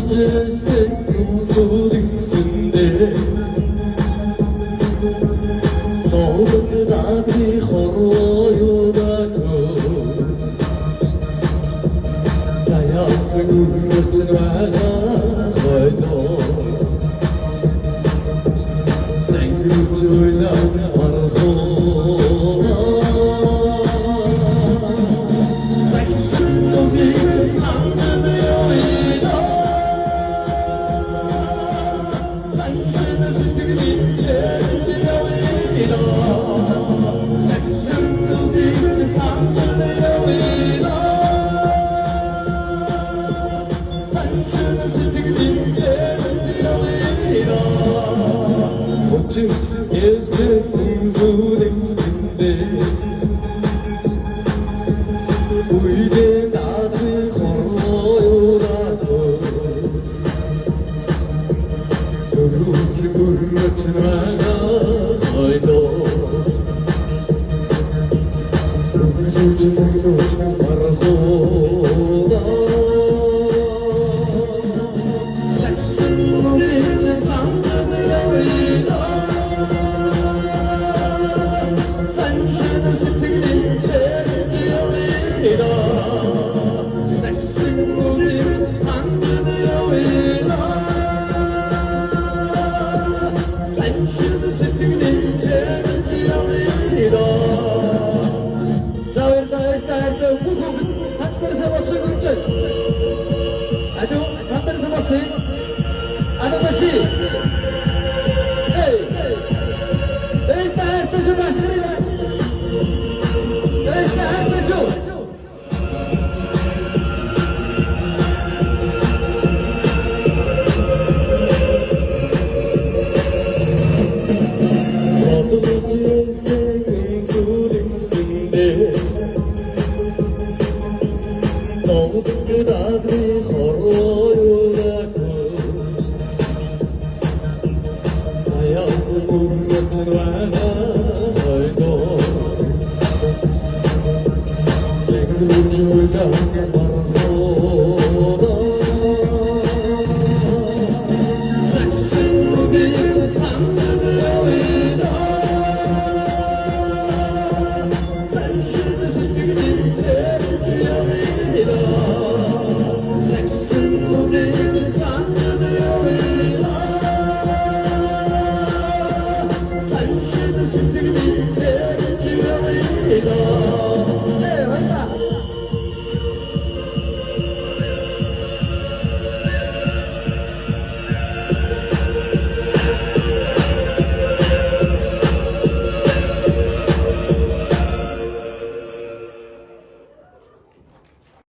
Çeşmenin surisinde Soğukta bir horvoyudaku Dayasın ürmüçün vana koydu Zengürcüyle marhula Saksın o gece tanrını yoyla Saksın sütünün gece yoyla Saksın o gece tanrını yoyla Saksın sütünün gece yoyla Uçuş gezmenin suresinde Uyde nadı horvoyuradı Kırmızı gürmüçün vana koydu Uyucu zeynoçun marhula Saksın o gece tanrını yoyla Saksın sütünün gece yoyla Saksın o gece tanrını yoyla Saksın sütünün gece yoyla Zavirda işte bugün sakları sabası gülçün Aduh, sakları sabası Aduh kasih Hey, işte terima kasih